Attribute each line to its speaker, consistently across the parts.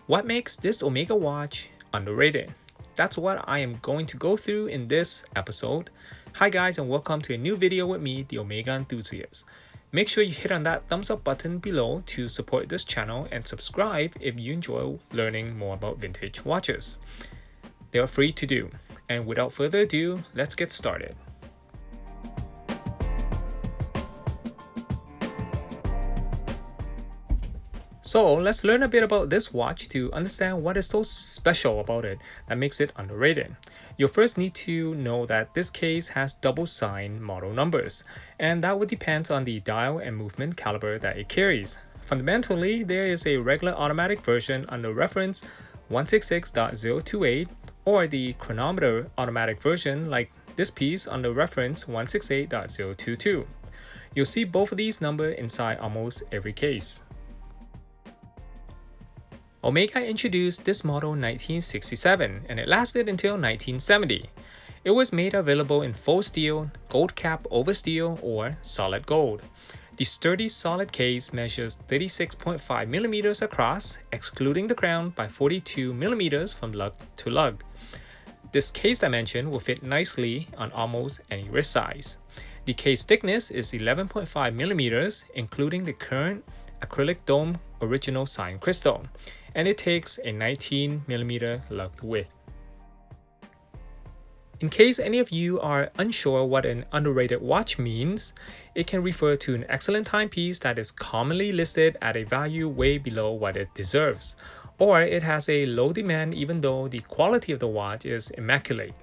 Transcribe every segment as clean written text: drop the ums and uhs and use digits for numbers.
Speaker 1: What makes this Omega watch underrated? That's what I am going to go through in this episode. Hi guys, and welcome to a new video with me, the Omega Enthusiast. Make sure you hit on that thumbs up button below to support this channel and subscribe if you enjoy learning more about vintage watches. They are free to do. And without further ado, let's get started. So let's learn a bit about this watch to understand what is so special about it that makes it underrated. You'll first need to know that this case has double sign model numbers, and that would depend on the dial and movement caliber that it carries. Fundamentally, there is a regular automatic version under reference 166.028 or the chronometer automatic version like this piece under reference 168.022. You'll see both of these numbers inside almost every case. Omega introduced this model in 1967 and it lasted until 1970. It was made available in faux steel, gold cap over steel, or solid gold. The sturdy solid case measures 36.5 millimeters across, excluding the crown by 42 millimeters from lug to lug. This case dimension will fit nicely on almost any wrist size. The case thickness is 11.5 millimeters, including the current acrylic dome original sign crystal, and it takes a 19mm lug width. In case any of you are unsure what an underrated watch means, it can refer to an excellent timepiece that is commonly listed at a value way below what it deserves, or it has a low demand even though the quality of the watch is immaculate.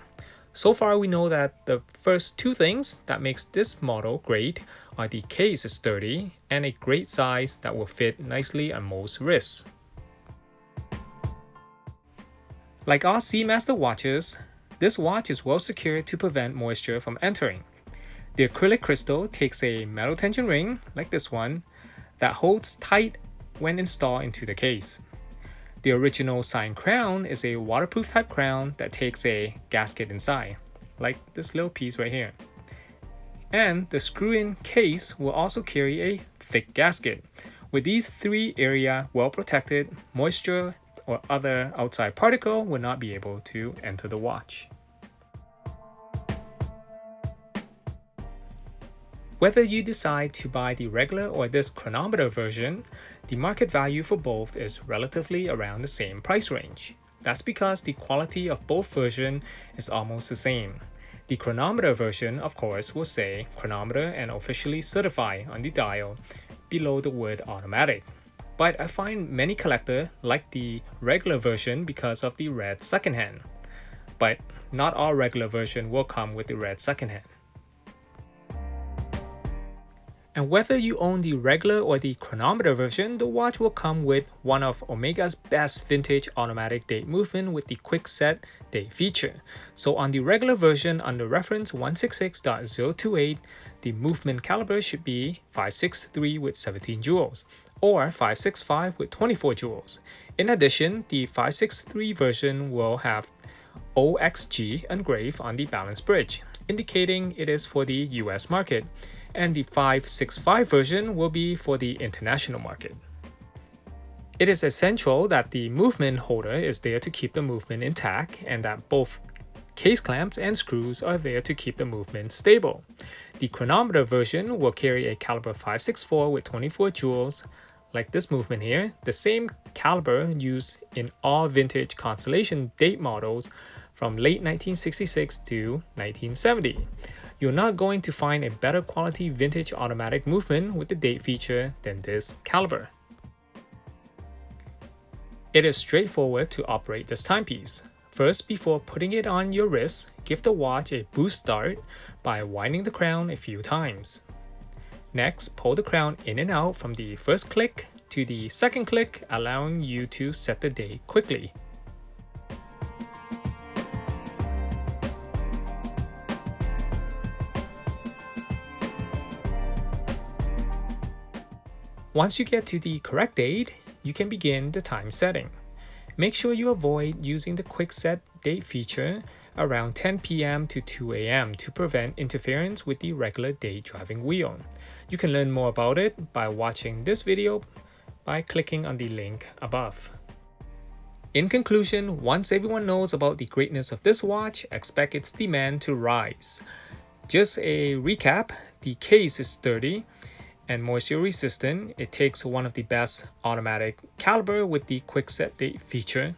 Speaker 1: So far we know that the first two things that makes this model great are the case is sturdy and a great size that will fit nicely on most wrists. Like all Seamaster watches, this watch is well secured to prevent moisture from entering. The acrylic crystal takes a metal tension ring, like this one, that holds tight when installed into the case. The original sign crown is a waterproof type crown that takes a gasket inside, like this little piece right here. And the screw-in case will also carry a thick gasket. With these three areas well protected, moisture or other outside particle will not be able to enter the watch. Whether you decide to buy the regular or this chronometer version, the market value for both is relatively around the same price range. That's because the quality of both versions is almost the same. The chronometer version, of course, will say chronometer and officially certified on the dial below the word automatic. But I find many collectors like the regular version because of the red second hand. But not all regular version will come with the red second hand. And whether you own the regular or the chronometer version, the watch will come with one of Omega's best vintage automatic date movement with the quick set date feature. So on the regular version under reference 166.028, the movement caliber should be 563 with 17 jewels or 565 with 24 jewels. In addition, the 563 version will have OXG engraved on the balance bridge, indicating it is for the US market, and the 565 version will be for the international market. It is essential that the movement holder is there to keep the movement intact and that both case clamps and screws are there to keep the movement stable. The chronometer version will carry a caliber 564 with 24 jewels, like this movement here, the same caliber used in all vintage Constellation date models from late 1966 to 1970. You're not going to find a better quality vintage automatic movement with the date feature than this caliber. It is straightforward to operate this timepiece. First, before putting it on your wrist, give the watch a boost start by winding the crown a few times. Next, pull the crown in and out from the first click to the second click, allowing you to set the date quickly. Once you get to the correct date, you can begin the time setting. Make sure you avoid using the quick set date feature around 10 p.m. to 2 a.m. to prevent interference with the regular day driving wheel. You can learn more about it by watching this video by clicking on the link above. In conclusion, once everyone knows about the greatness of this watch, expect its demand to rise. Just a recap, the case is sturdy and moisture resistant. It takes one of the best automatic caliber with the quick set date feature.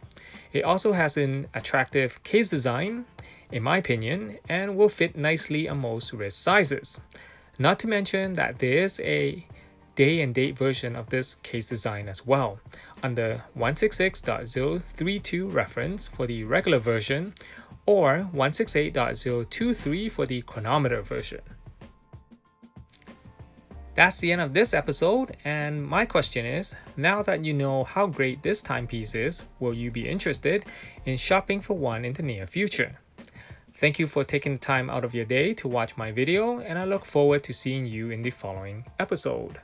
Speaker 1: It also has an attractive case design, in my opinion, and will fit nicely on most wrist sizes. Not to mention that there is a day and date version of this case design as well, under 166.032 reference for the regular version or 168.023 for the chronometer version. That's the end of this episode, and my question is, now that you know how great this timepiece is, will you be interested in shopping for one in the near future? Thank you for taking the time out of your day to watch my video, and I look forward to seeing you in the following episode.